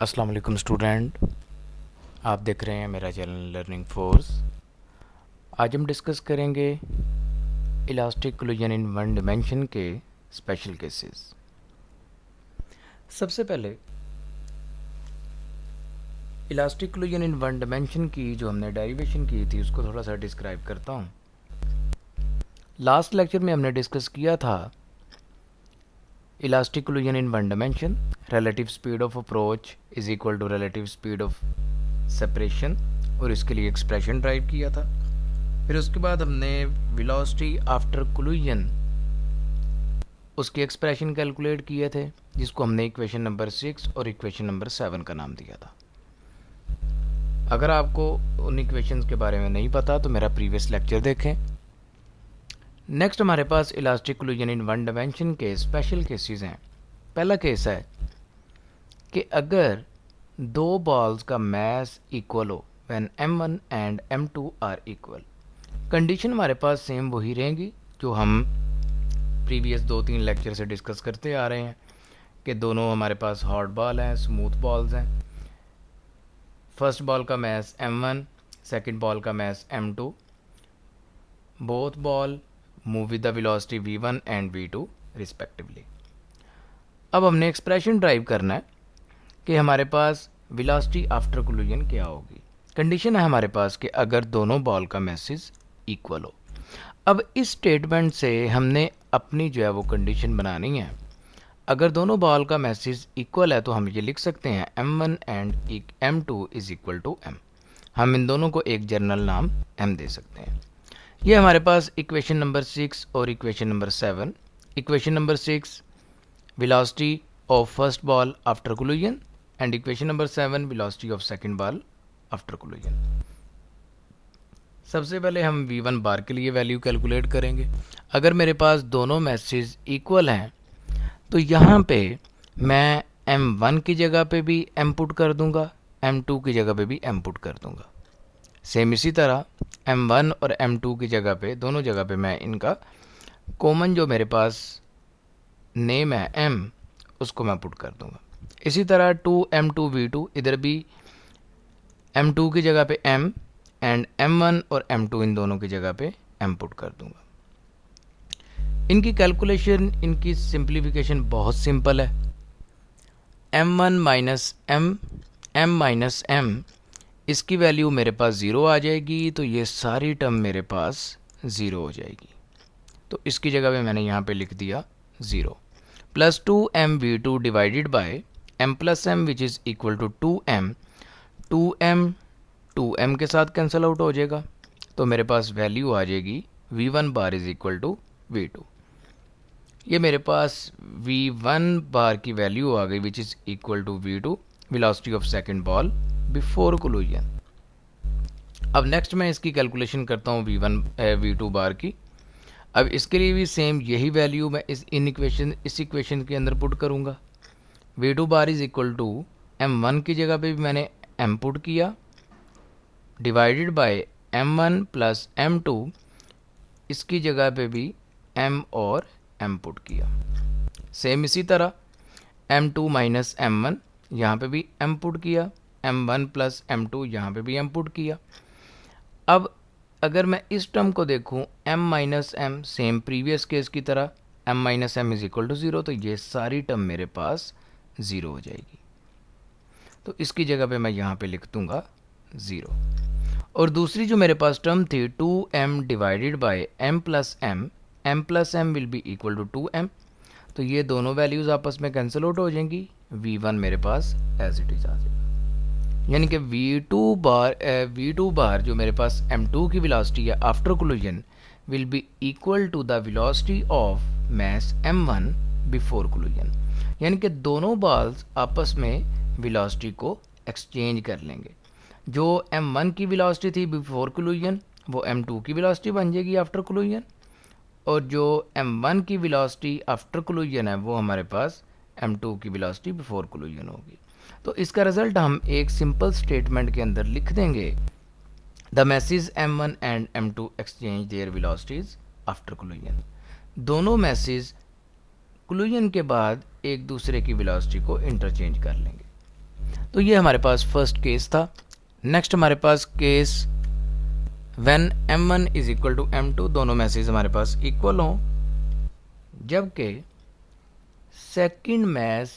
अस्सलाम वालेकुम स्टूडेंट, आप देख रहे हैं मेरा चैनल लर्निंग फोर्स। आज हम डिस्कस करेंगे elastic collision in one dimension के स्पेशल केसेस। सबसे पहले elastic collision in one dimension की जो हमने डेरिवेशन की थी उसको थोड़ा सा डिस्क्राइब करता हूँ। लास्ट लेक्चर में हमने डिस्कस किया था elastic collision in one dimension, relative speed of approach is equal to relative speed of separation, और इसके लिए एक्सप्रेशन ड्राइव किया था। फिर उसके बाद हमने वेलोसिटी आफ्टर कोलिजन उसके एक्सप्रेशन कैलकुलेट किए थे, जिसको हमने इक्वेशन नंबर 6 और इक्वेशन नंबर 7 का नाम दिया था। अगर आपको उन इक्वेशंस के बारे में नहीं पता तो मेरा प्रीवियस लेक्चर देखें। नेक्स्ट हमारे पास elastic collision in one dimension के स्पेशल केसेस हैं। पहला केस है कि अगर दो बॉल्स का मास इक्वल हो when m1 and m2 are equal. Condition हमारे पास सेम वही रहेंगी जो हम प्रीवियस 2-3 लेक्चर से डिस्कस करते आ रहे हैं कि दोनों हमारे पास हॉट बॉल हैं, स्मूथ बॉल्स हैं। फर्स्ट बॉल का मास m1, सेकंड बॉल का मास m2। Both ball move with the velocity v1 and v2 respectively. अब हमने एक्सप्रेशन ड्राइव करना है कि हमारे पास वेलोसिटी आफ्टर कोलिजन क्या होगी। कंडीशन है हमारे पास कि अगर दोनों बॉल का मैसेज इक्वल हो। अब इस स्टेटमेंट से हमने अपनी जो है वो कंडीशन बनानी है। अगर दोनों बॉल का मैसेज इक्वल है तो हम ये लिख सकते हैं m1 and m2 is equal to m। हम इन दोनों को एक जनरल नाम m दे सकते हैं। ये हमारे पास इक्वेशन नंबर 6 और equation number 7। Equation number 6 velocity of first ball after collision and equation number 7 velocity of second ball after collision. सबसे पहले हम v1 बार के लिए वैल्यू कैलकुलेट करेंगे। अगर मेरे पास दोनों मैसेज इक्वल हैं तो यहाँ पे मैं m1 की जगह पे भी m पुट कर दूंगा, m2 की जगह पे भी m पुट कर दूंगा। सेम इसी तरह m1 और m2 की जगह पे, दोनों जगह पे मैं इनका कॉमन जो मेरे पास नेम है m, उसको मैं पुट कर दूंगा। इसी तरह 2m2v2, इधर भी m2 की जगह पे m एंड m1 और m2 इन दोनों की जगह पे m पुट कर दूंगा। इनकी कैलकुलेशन, इनकी सिंप्लीफिकेशन बहुत सिंपल है। m1 minus m minus m, इसकी वैल्यू मेरे पास ज़ीरो आ जाएगी, तो ये सारी टर्म मेरे पास ज़ीरो हो जाएगी। तो इसकी जगह पे मैंने यहाँ पे लिख दिया 0 plus 2mv2 divided by m plus m which is equal to 2m। 2m के साथ कैंसिल आउट हो जाएगा, तो मेरे पास वैल्यू आ जाएगी v1 bar is equal to v2। ये मेरे पास v1 बार की वैल्यू आ गई which is equal to v2 velocity of second ball before collision. अब नेक्स्ट मैं इसकी कैलकुलेशन करता हूँ v2 बार की। अब इसके लिए भी सेम यही वैल्यू मैं इस इक्वेशन के अंदर पुट करूँगा। v2 bar is equal to m1 की जगह पे भी मैंने m पुट किया divided by m1 plus m2, इसकी जगह पे भी m और m पुट किया। सेम इसी तरह m2 माइनस m1, यहाँ पे भी m पुट किया, m1 प्लस m2 यहाँ पे भी m पुट किया। अब अगर मैं इस टर्म को देखूँ m minus m, same previous case की तरह m minus m is equal to 0, तो ये सारी टर्म मेरे पास 0 हो जाएगी। तो इसकी जगह पे मैं यहाँ पे लिख दूँगा 0। और दूसरी जो मेरे पास टर्म थी 2m divided by m plus m will be equal to 2m, तो ये दोनों वैल्यूज़ आपस में कैंसिल आउट हो जाएंगी। v1 मेरे पास एज इट इज आ जाएगा, यानी कि v2 बार जो मेरे पास m2 की वेलोसिटी है after collision will be equal to the velocity of mass m1 before collision. यानी कि दोनों बॉल्स आपस में वेलोसिटी को एक्सचेंज कर लेंगे। जो m1 की वेलोसिटी थी बिफोर कोलिजन वो m2 की वेलोसिटी बन जाएगी आफ्टर कोलिजन, और जो m1 की वेलोसिटी आफ्टर कोलिजन है वो हमारे पास m2 की वेलोसिटी बिफोर कोलिजन होगी। तो इसका रिजल्ट हम एक सिंपल स्टेटमेंट के अंदर लिख देंगे, the message m1 and m2 exchange there velocities after collision. दोनों मैसेज कोलिजन के बाद एक दूसरे की वेलोसिटी को इंटरचेंज कर लेंगे। तो ये हमारे पास फर्स्ट केस था। नेक्स्ट हमारे पास case when m1 is equal to m2, दोनों मैसेज हमारे पास इक्वल हों, जबकि सेकंड मैस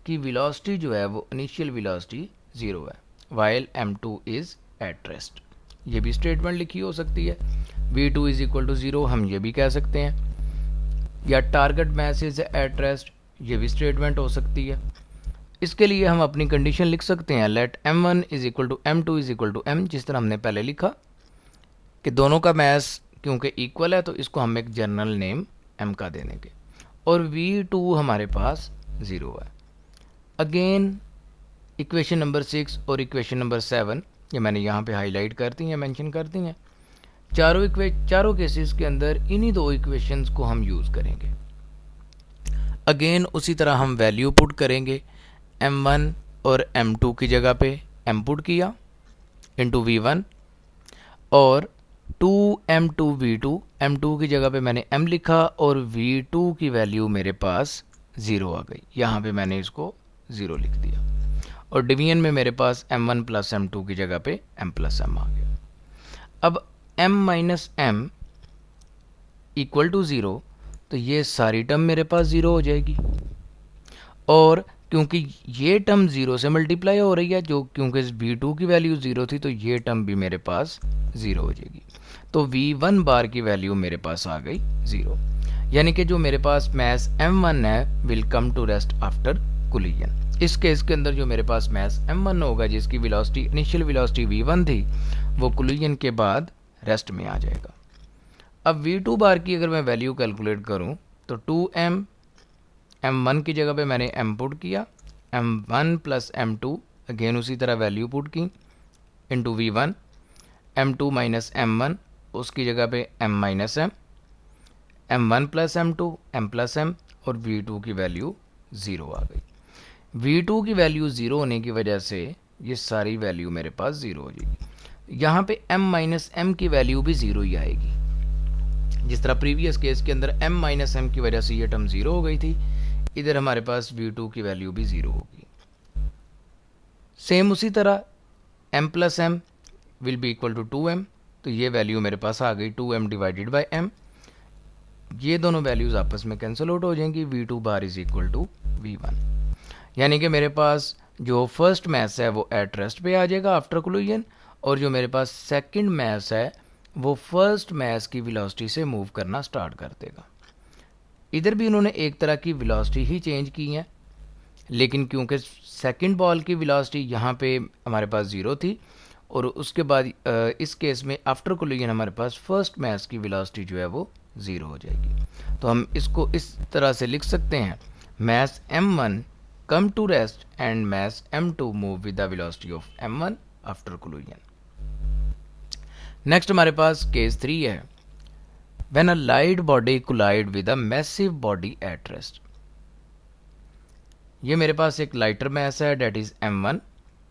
की वेलोसिटी जो है वो इनिशियल वेलोसिटी 0 है, while m2 is at rest. ये भी स्टेटमेंट लिखी हो सकती है। v2 इज इक्वल टू 0 हम ये भी कह सकते हैं, या target mass is at rest, ये भी स्टेटमेंट हो सकती है। इसके लिए हम अपनी कंडीशन लिख सकते हैं, let m1 is equal to m2 is equal to m, जिस तरह हमने पहले लिखा कि दोनों का मैस क्योंकि इक्वल है तो इसको हम एक जनरल नेम m का दे देंगे, और v2 हमारे पास 0 है। अगेन इक्वेशन नंबर 6 और इक्वेशन नंबर 7 ये मैंने यहाँ पे हाईलाइट कर दी हैं, मेंशन कर दी हैं। चारों केसेस के अंदर इन्हीं दो इक्वेशंस को हम यूज़ करेंगे। अगेन उसी तरह हम वैल्यू पुट करेंगे, m1 और m2 की जगह पे m पुट किया इंटू v1, और 2m2v2, m2 की जगह पे मैंने m लिखा और v2 की वैल्यू मेरे पास 0 आ गई, यहाँ पे मैंने इसको 0 लिख दिया, और डिवीजन में मेरे पास m1 प्लस m2 की जगह पे m प्लस m आ गया। अब m minus m equal to 0, तो ये सारी टर्म मेरे पास 0 हो जाएगी, और क्योंकि ये टर्म 0 से मल्टीप्लाई हो रही है, जो क्योंकि v2 की वैल्यू 0 थी, तो ये टर्म भी मेरे पास 0 हो जाएगी। तो v1 बार की वैल्यू मेरे पास आ गई 0, यानी कि जो मेरे पास मैस m1 है will come to rest after collision. इस केस के अंदर जो मेरे पास मैस m1 होगा, जिसकी वेलोसिटी इनिशियल वेलोसिटी v1 थी, वो कोलिजन के बाद रेस्ट में आ जाएगा। अब v2 बार की अगर मैं वैल्यू कैलकुलेट करूं तो 2m, m1 की जगह पे मैंने m पुट किया, m1 प्लस m2, अगेन उसी तरह वैल्यू पुट की into v1, m2 minus m1, उसकी जगह पे m minus m, m1 plus m2, m plus m, और v2 की वैल्यू 0 आ गई। v2 की वैल्यू 0 होने की वजह से ये सारी वैल्यू मेरे पास 0 हो जाएगी। यहाँ पे m माइनस m की वैल्यू भी 0 ही आएगी, जिस तरह प्रीवियस केस के अंदर m माइनस m की वजह से ये टर्म 0 हो गई थी, इधर हमारे पास v2 की वैल्यू भी 0 होगी। सेम उसी तरह m plus m will be equal to 2m, तो ये वैल्यू मेरे पास आ गई 2m डिवाइडेड बाई m। ये दोनों वैल्यूज़ आपस में कैंसिल आउट हो जाएंगी, v2 bar is equal to v1, यानी कि मेरे पास जो फर्स्ट मैस है वो एट रेस्ट पे आ जाएगा आफ्टर कोलिजन, और जो मेरे पास सेकंड मैस है वो फर्स्ट मैस की वेलोसिटी से मूव करना स्टार्ट कर देगा। इधर भी उन्होंने एक तरह की वेलोसिटी ही चेंज की है, लेकिन क्योंकि सेकंड बॉल की वेलोसिटी यहाँ पे हमारे पास 0 थी, और उसके बाद इस केस में आफ्टर कोलिजन हमारे पास फर्स्ट मैस की वेलोसिटी जो है वो 0 हो जाएगी। तो हम इसको इस तरह से लिख सकते हैं, mess m1 come to rest and mass m2 move with the velocity of m1 after collision. Next हमारे पास केस 3 है, when a light body collide with a massive body at rest. ये मेरे पास एक लाइटर मैस है, that is m1,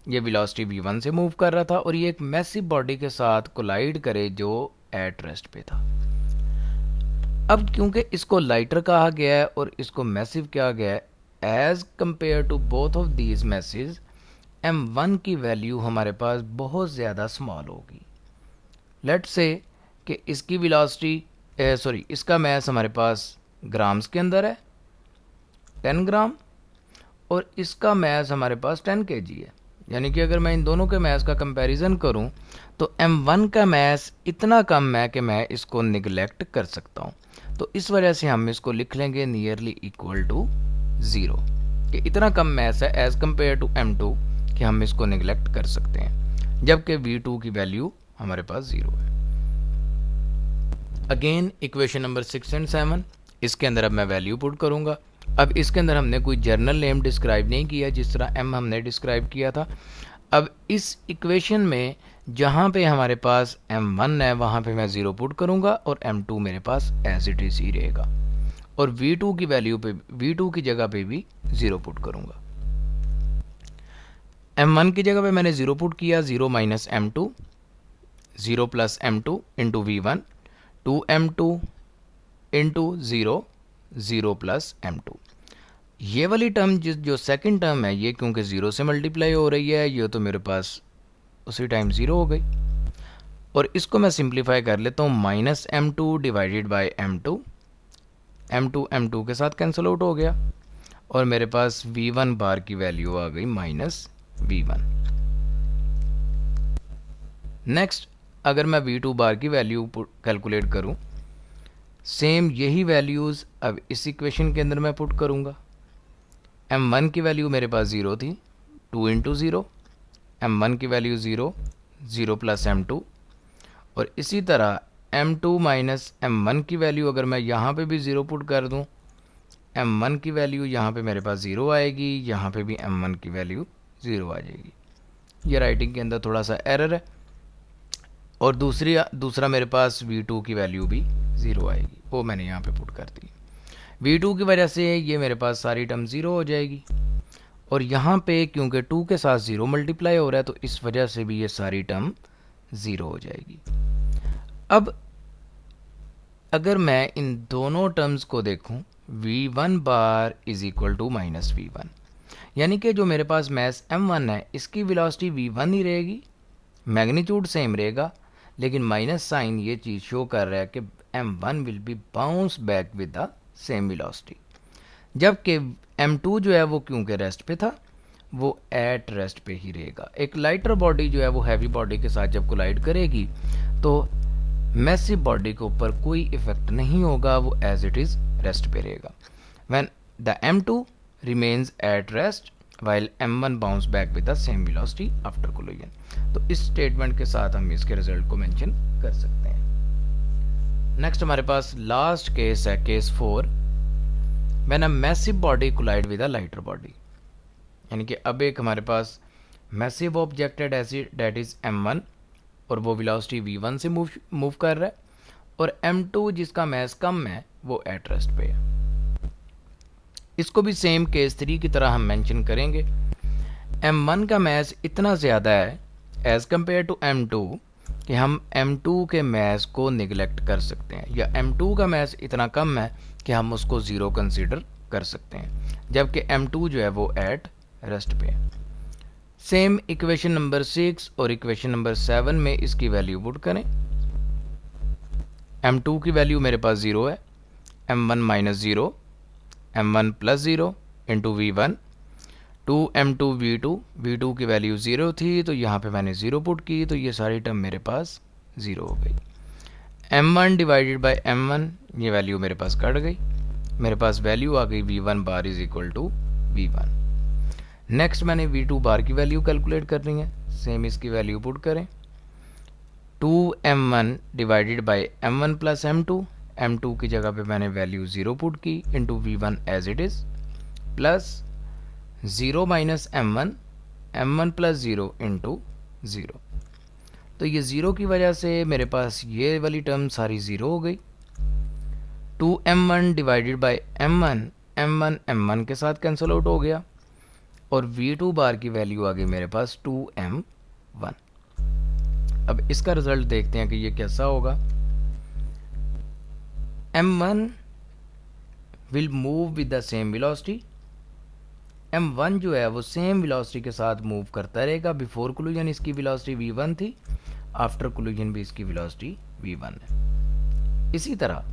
ये velocity v1 से move कर रहा था, और ये एक मैसिव बॉडी के साथ कोलाइड करे जो एट रेस्ट पे था। अब क्योंकि इसको लाइटर कहा गया है और इसको मैसिव कहा गया है, as compare to both of these masses m1 की वैल्यू हमारे पास बहुत ज़्यादा स्मॉल होगी। लेट्स से कि इसकी वेलोसिटी इसका मैस हमारे पास ग्राम्स के अंदर है 10 ग्राम, और इसका मैस हमारे पास 10 kg है, यानी कि अगर मैं इन दोनों के मैस का कंपैरिजन करूं तो m1 का मैस इतना कम है कि मैं इसको निगलेक्ट कर सकता हूं। तो इस वजह से हम इसको लिख लेंगे नियरली इक्वल टू 0, कि इतना कम मैस है एज कंपेयर टू m2 कि हम इसको निगलेक्ट कर सकते हैं, जबकि v2 की वैल्यू हमारे पास 0 है। अगेन इक्वेशन नंबर 6 एंड 7, इसके अंदर अब मैं वैल्यू पुट करूंगा। अब इसके अंदर हमने कोई जर्नल नेम डिस्क्राइब नहीं किया, जिस तरह m हमने डिस्क्राइब किया था। अब इस इक्वेशन में जहाँ पे हमारे पास m1 है वहाँ पे मैं 0 पुट करूँगा, और m2 मेरे पास एज इट इज ही रहेगा, और v2 की वैल्यू पे v2 की जगह पे भी 0 पुट करूँगा। m1 की जगह पे मैंने 0 पुट किया, 0 minus m2, 0 plus m2 into v1, 2m2 into 0, 0 plus m2। ये वाली टर्म जो सेकंड टर्म है ये क्योंकि ज़ीरो से मल्टीप्लाई हो रही है, ये तो मेरे पास उसी टाइम ज़ीरो हो गई। और इसको मैं सिंप्लीफाई कर लेता हूँ, minus m2 divided by m2, m2 के साथ कैंसिल आउट हो गया और मेरे पास v1 बार की वैल्यू आ गई माइनस v1। नेक्स्ट अगर मैं v2 बार की वैल्यू कैलकुलेट करूं, सेम यही वैल्यूज़ अब इस इक्वेशन के अंदर मैं पुट करूंगा। m1 की वैल्यू मेरे पास ज़ीरो थी, 2 इंटू ज़ीरो, m1 की value zero, zero plus m2, और इसी तरह m2 माइनस m1 की वैल्यू अगर मैं यहाँ पे भी ज़ीरो पुट कर दूँ, m1 की वैल्यू यहाँ पे मेरे पास ज़ीरो आएगी, यहाँ पे भी m1 की वैल्यू ज़ीरो आ जाएगी। ये राइटिंग के अंदर थोड़ा सा एरर है। और दूसरा मेरे पास v2 की वैल्यू भी ज़ीरो आएगी, वो मैंने यहाँ पे पुट कर दी। v2 की वजह से ये मेरे पास सारी टर्म ज़ीरो हो जाएगी और यहाँ पे क्योंकि 2 के साथ ज़ीरो मल्टीप्लाई हो रहा है तो इस वजह से भी ये सारी टर्म ज़ीरो हो जाएगी। अब अगर मैं इन दोनों टर्म्स को देखूं, v1 bar is equal to minus v1, यानी कि जो मेरे पास मैस m1 है इसकी वेलोसिटी v1 ही रहेगी, मैग्नीट्यूड सेम रहेगा, लेकिन माइनस साइन ये चीज़ शो कर रहा है कि m1 will be bounce back with the same velocity, जबकि m2 जो है वो क्योंकि रेस्ट पे था वो एट रेस्ट पे ही रहेगा। एक लाइटर बॉडी जो है वो हैवी बॉडी के साथ जब कोलाइड करेगी तो मैसिव बॉडी के ऊपर कोई इफेक्ट नहीं होगा, वो एज इट इज़ रेस्ट पे रहेगा। When the m2 remains at rest while m1 bounce back with the same velocity after collision. तो इस स्टेटमेंट के साथ हम इसके रिजल्ट को मेंशन कर सकते हैं। नेक्स्ट हमारे पास लास्ट केस है, case 4, when a massive body collide with a lighter body, यानी कि अब एक हमारे पास मैसिव ऑब्जेक्ट है डेट इज m1 और वो वेलोसिटी v1 से मूव कर रहा है, और m2 जिसका मैस कम है वो एट रेस्ट पे है। इसको भी सेम केस 3 की तरह हम मेंशन करेंगे। m1 का मैस इतना ज़्यादा है एज़ कम्पेयर टू m2 कि हम m2 के मैस को निगलेक्ट कर सकते हैं, या m2 का मैस इतना कम है कि हम उसको ज़ीरो कंसीडर कर सकते हैं, जबकि m2 जो है वो एट रेस्ट पे है। सेम इक्वेशन नंबर 6 और इक्वेशन नंबर 7 में इसकी वैल्यू पुट करें। m2 की वैल्यू मेरे पास ज़ीरो है, m1 minus zero, m1 plus zero into v1, 2m2 v2 की वैल्यू ज़ीरो थी तो यहाँ पे मैंने ज़ीरो पुट की तो ये सारी टर्म मेरे पास ज़ीरो हो गई। m1 डिवाइडेड बाई m1, ये वैल्यू मेरे पास कट गई, मेरे पास वैल्यू आ गई v1 bar is equal to v1। Next मैंने v2 बार की वैल्यू कैलकुलेट करनी है, सेम इसकी वैल्यू पुट करें, 2m1 divided by m1 plus m2 की जगह पे मैंने वैल्यू ज़ीरो पुट की into v1 as it is, plus zero minus m1 plus zero into zero. तो ये ज़ीरो की वजह से मेरे पास ये वाली टर्म सारी ज़ीरो हो गई। 2m1 डिवाइडेड बाई m1 के साथ कैंसिल आउट हो गया और v2 बार की वैल्यू आ गई मेरे पास 2m1। अब इसका रिजल्ट देखते हैं कि ये कैसा होगा। m1 will move with the same velocity, m1 जो है वो सेम वेलोसिटी के साथ मूव करता रहेगा। बिफोर कोलिजन इसकी वेलोसिटी v1 थी, आफ्टर कोलिजन भी इसकी वेलोसिटी v1 है। इसी तरह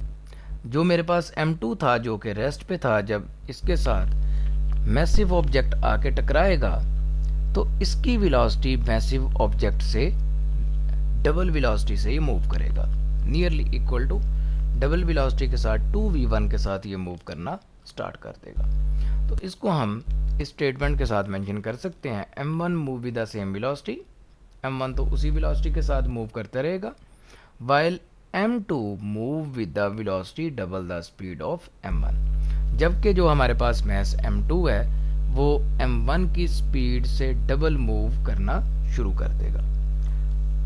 जो मेरे पास m2 था जो कि रेस्ट पे था, जब इसके साथ मैसिव ऑब्जेक्ट आके टकराएगा तो इसकी वेलोसिटी मैसिव ऑब्जेक्ट से डबल वेलोसिटी से ये मूव करेगा, nearly equal to double velocity के साथ 2v1 के साथ ये मूव करना स्टार्ट कर देगा। तो इसको हम इस स्टेटमेंट के साथ मेंशन कर सकते हैं, m1 move with the same velocity, m1 तो उसी वेलोसिटी के साथ मूव करता रहेगा, while m2 move with the velocity double the speed of m1, जबकि जो हमारे पास मैस m2 है वो m1 की स्पीड से डबल मूव करना शुरू कर देगा।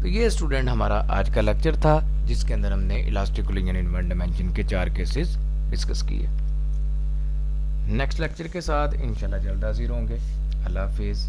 तो ये स्टूडेंट हमारा आज का लेक्चर था जिसके अंदर हमने elastic collision in one dimension के 4 केसेस डिस्कस किए। नेक्स्ट लेक्चर के साथ इंशाल्लाह जल्द हाजिर होंगे। अल्लाह हाफिज़।